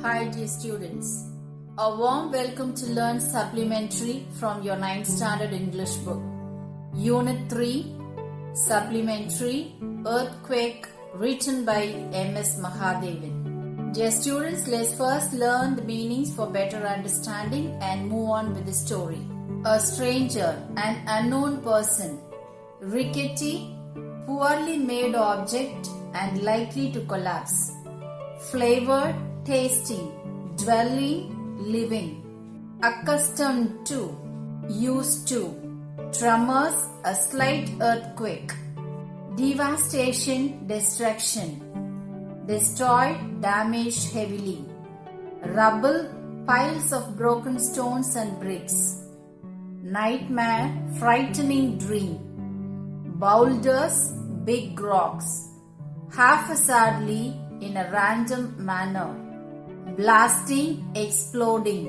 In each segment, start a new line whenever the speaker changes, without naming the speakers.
Hi dear students, a warm welcome to learn Supplementary from your 9th standard English book. Unit 3, Supplementary, Earthquake, written by M.S. Mahadevan. Dear students, let's first learn the meanings for better understanding and move on with the story. A stranger, an unknown person, rickety, poorly made object and likely to collapse. Flavored, tasting, dwelling, living. Accustomed to, used to. Tremors, a slight earthquake. Devastation, destruction. Destroyed, damaged heavily. Rubble, piles of broken stones and bricks. Nightmare, frightening dream. Boulders, big rocks. Haphazardly, in a random manner. Blasting, exploding.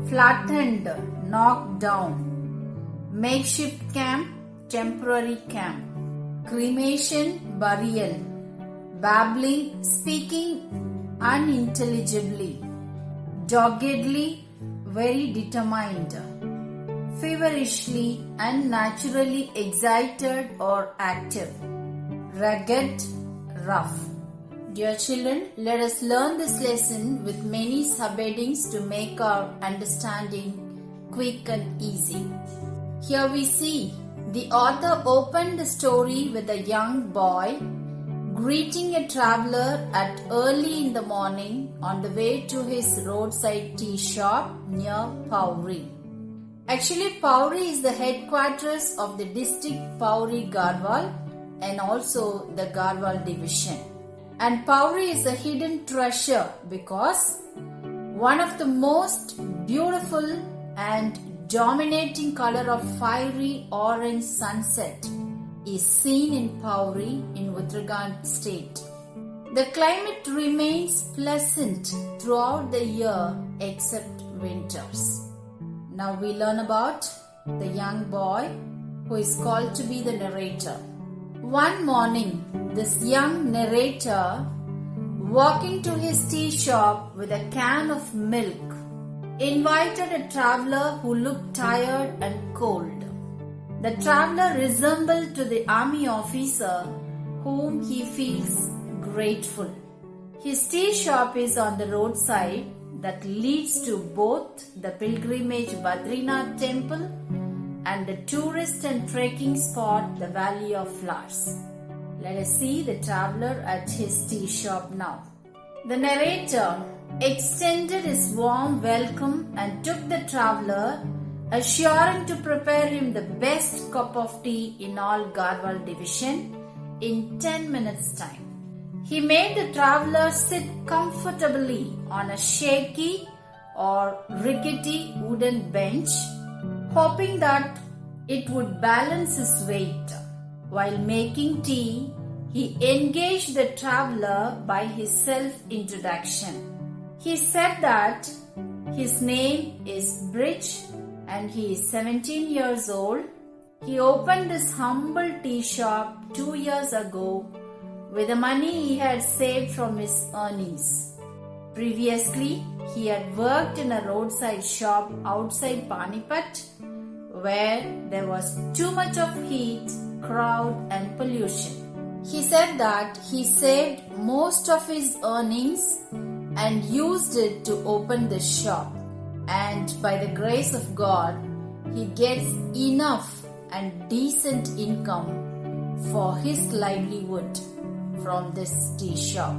Flattened, knocked down. Makeshift camp, temporary camp. Cremation, burial. Babbling, speaking unintelligibly. Doggedly, very determined. Feverishly, unnaturally excited or active. Rugged, rough. Dear children, let us learn this lesson with many subheadings to make our understanding quick and easy. Here we see the author opened the story with a young boy greeting a traveler at early in the morning on the way to his roadside tea shop near Pauri. Actually, Pauri is the headquarters of the district Pauri Garhwal and also the Garhwal division. And Pauri is a hidden treasure because one of the most beautiful and dominating color of fiery orange sunset is seen in Pauri in Uttarakhand state. The climate remains pleasant throughout the year except winters. Now we learn about the young boy who is called to be the narrator. One morning, this young narrator, walking to his tea shop with a can of milk, invited a traveler who looked tired and cold. The traveler resembled to the army officer whom he feels grateful. His tea shop is on the roadside that leads to both the pilgrimage Badrinath temple and the tourist and trekking spot, the Valley of Flowers. Let us see the traveler at his tea shop now. The narrator extended his warm welcome and took the traveler, assuring to prepare him the best cup of tea in all Garhwal division in 10 minutes' time. He made the traveler sit comfortably on a shaky or rickety wooden bench, hoping that it would balance his weight. While making tea, he engaged the traveler by his self-introduction. He said that his name is Brij and he is 17 years old. He opened this humble tea shop 2 years ago with the money he had saved from his earnings. Previously, he had worked in a roadside shop outside Panipat where there was too much of heat, crowd and pollution. He said that he saved most of his earnings and used it to open the shop, and by the grace of God, he gets enough and decent income for his livelihood from this tea shop.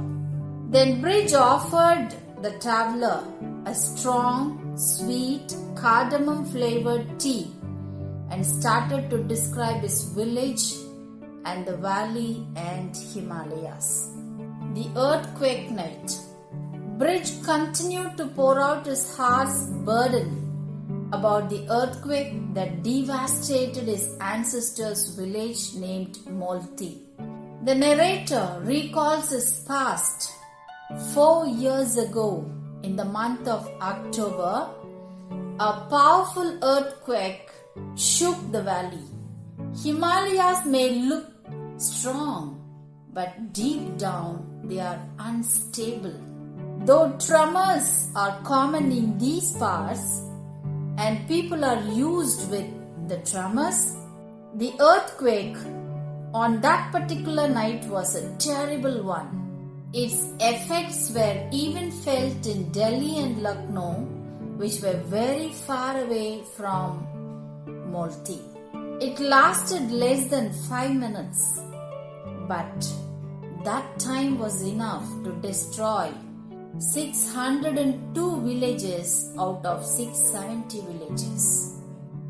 Then Brij offered the traveler a strong, sweet, cardamom flavored tea and started to describe his village and the valley and Himalayas. The earthquake night. Brij continued to pour out his heart's burden about the earthquake that devastated his ancestors' village named Molthi. The narrator recalls his past. 4 years ago, in the month of October, a powerful earthquake shook the valley. Himalayas may look strong, but deep down they are unstable. Though tremors are common in these parts and people are used with the tremors, the earthquake on that particular night was a terrible one. Its effects were even felt in Delhi and Lucknow, which were very far away from Molthi. It lasted less than 5 minutes, but that time was enough to destroy 602 villages out of 670 villages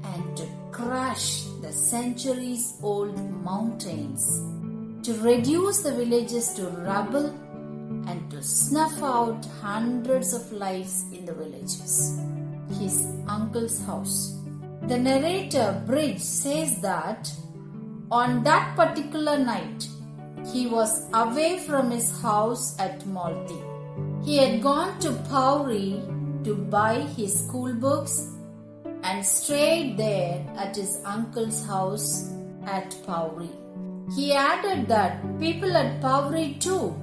and to crush the centuries-old mountains, to reduce the villages to rubble and to snuff out hundreds of lives in the villages. His uncle's house. The narrator Brij says that on that particular night, he was away from his house at Molthi. He had gone to Pauri to buy his school books and stayed there at his uncle's house at Pauri. He added that people at Pauri too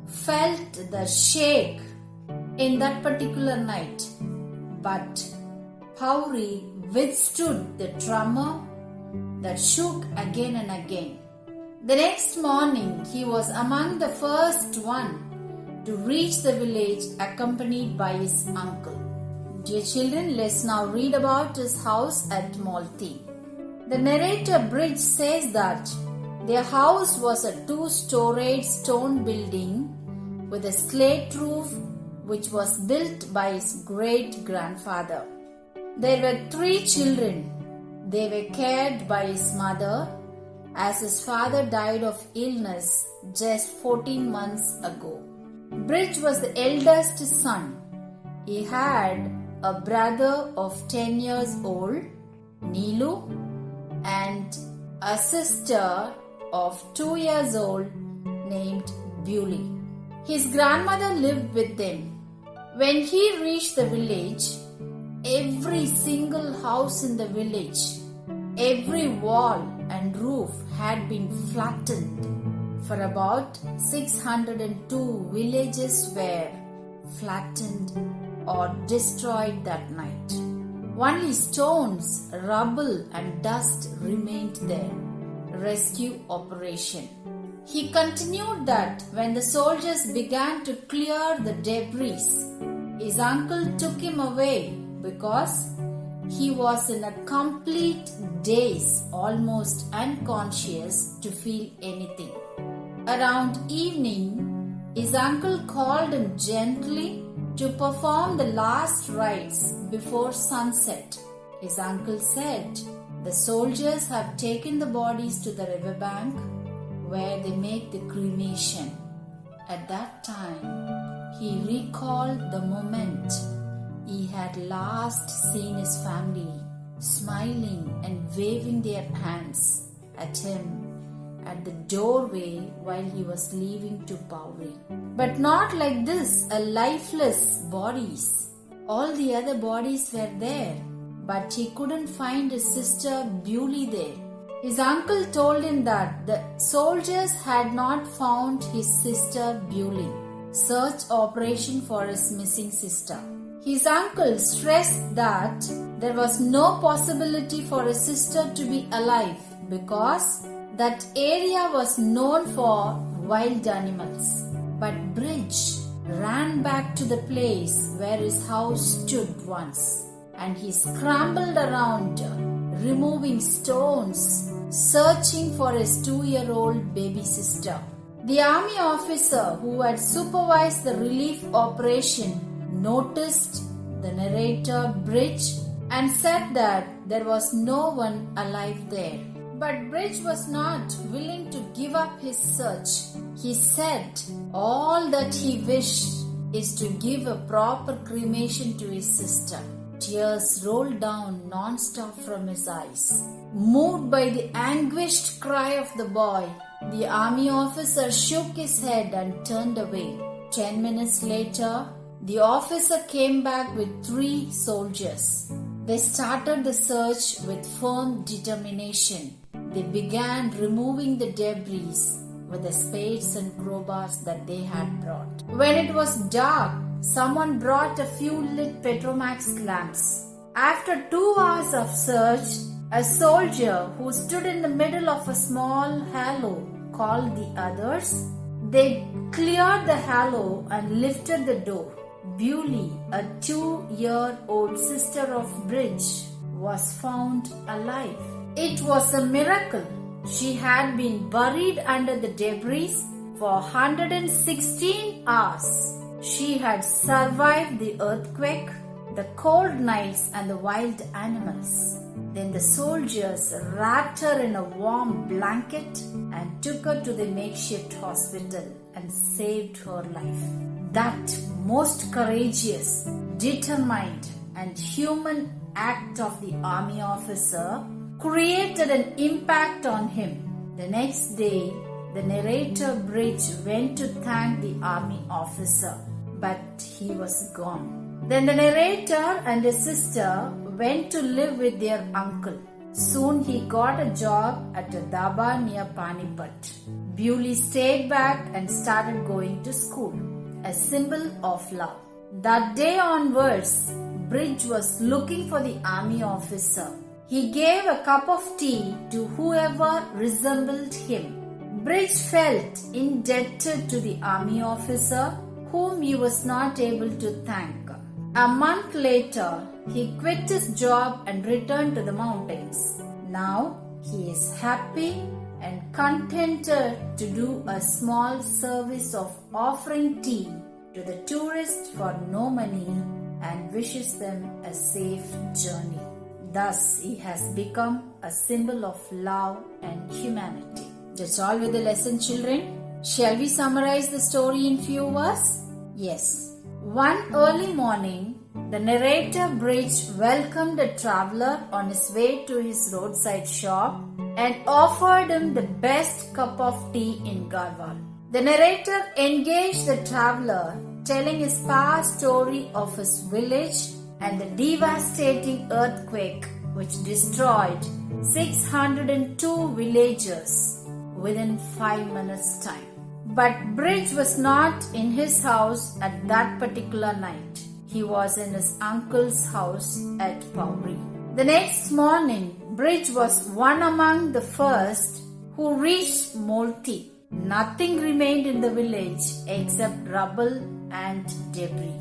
felt the shake in that particular night, but Pauri withstood the tremor that shook again and again. The next morning, he was among the first one to reach the village accompanied by his uncle. Dear children, let's now read about his house at Molthi. The narrator Brij says that their house was a two-storeyed stone building with a slate roof which was built by his great-grandfather. There were 3 children. They were cared by his mother as his father died of illness just 14 months ago. Brij was the eldest son. He had a brother of 10 years old, Neelu, and a sister of 2 years old named Bewley. His grandmother lived with them. When he reached the village, every single house in the village, every wall and roof had been flattened. For about 602 villages were flattened or destroyed that night. Only stones, rubble and dust remained there. Rescue operation. He continued that when the soldiers began to clear the debris, his uncle took him away because he was in a complete daze, almost unconscious to feel anything. Around evening, his uncle called him gently to perform the last rites before sunset. His uncle said, "The soldiers have taken the bodies to the riverbank where they make the cremation." At that time, he recalled the moment he had last seen his family smiling and waving their hands at him at the doorway while he was leaving to Pauri. But not like this, a lifeless bodies. All the other bodies were there, but he couldn't find his sister Bewley there. His uncle told him that the soldiers had not found his sister Bewley. Search operation for his missing sister. His uncle stressed that there was no possibility for his sister to be alive because that area was known for wild animals. But Brij ran back to the place where his house stood once, and he scrambled around, removing stones, searching for his 2-year-old baby sister. The army officer who had supervised the relief operation noticed the narrator Brij and said that there was no one alive there. But Brij was not willing to give up his search. He said all that he wished is to give a proper cremation to his sister. Tears rolled down non-stop from his eyes. Moved by the anguished cry of the boy, the army officer shook his head and turned away. 10 minutes later, the officer came back with 3 soldiers. They started the search with firm determination. They began removing the debris with the spades and crowbars that they had brought. When it was dark, someone brought a few lit Petromax lamps. After 2 hours of search, a soldier who stood in the middle of a small hollow called the others. They cleared the hollow and lifted the door. Bewley, a 2-year-old sister of Brij, was found alive. It was a miracle. She had been buried under the debris for 116 hours. She had survived the earthquake, the cold nights and the wild animals. Then the soldiers wrapped her in a warm blanket and took her to the makeshift hospital and saved her life. That most courageous, determined and human act of the army officer created an impact on him. The next day, the narrator Brij went to thank the army officer, but he was gone. Then the narrator and his sister went to live with their uncle. Soon he got a job at a dhaba near Panipat. Bewley stayed back and started going to school, a symbol of love. That day onwards, Brij was looking for the army officer. He gave a cup of tea to whoever resembled him. Brij felt indebted to the army officer whom he was not able to thank. A month later, he quit his job and returned to the mountains. Now, he is happy and contented to do a small service of offering tea to the tourists for no money and wishes them a safe journey. Thus, he has become a symbol of love and humanity. That's all with the lesson, children. Shall we summarize the story in few words? Yes. One early morning, the narrator Brij welcomed a traveler on his way to his roadside shop and offered him the best cup of tea in Garhwal. The narrator engaged the traveler, telling his past story of his village and the devastating earthquake which destroyed 602 villagers within 5 minutes' time. But Brij was not in his house at that particular night. He was in his uncle's house at Pauri. The next morning, Brij was one among the first who reached Molthi. Nothing remained in the village except rubble and debris.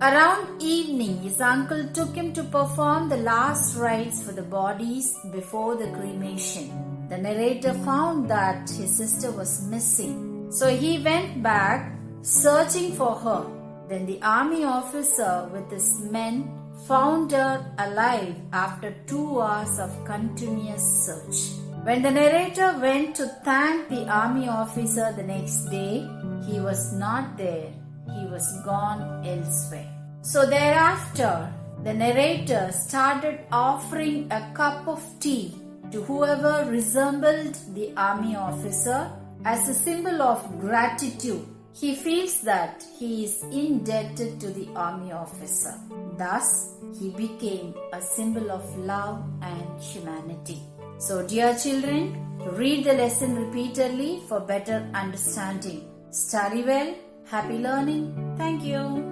Around evening, his uncle took him to perform the last rites for the bodies before the cremation. The narrator found that his sister was missing, so he went back searching for her. Then the army officer with his men found her alive after 2 hours of continuous search. When the narrator went to thank the army officer the next day, he was not there. He was gone elsewhere. So thereafter, the narrator started offering a cup of tea to whoever resembled the army officer as a symbol of gratitude. He feels that he is indebted to the army officer. Thus, he became a symbol of love and humanity. So, dear children, read the lesson repeatedly for better understanding. Study well. Happy learning. Thank you.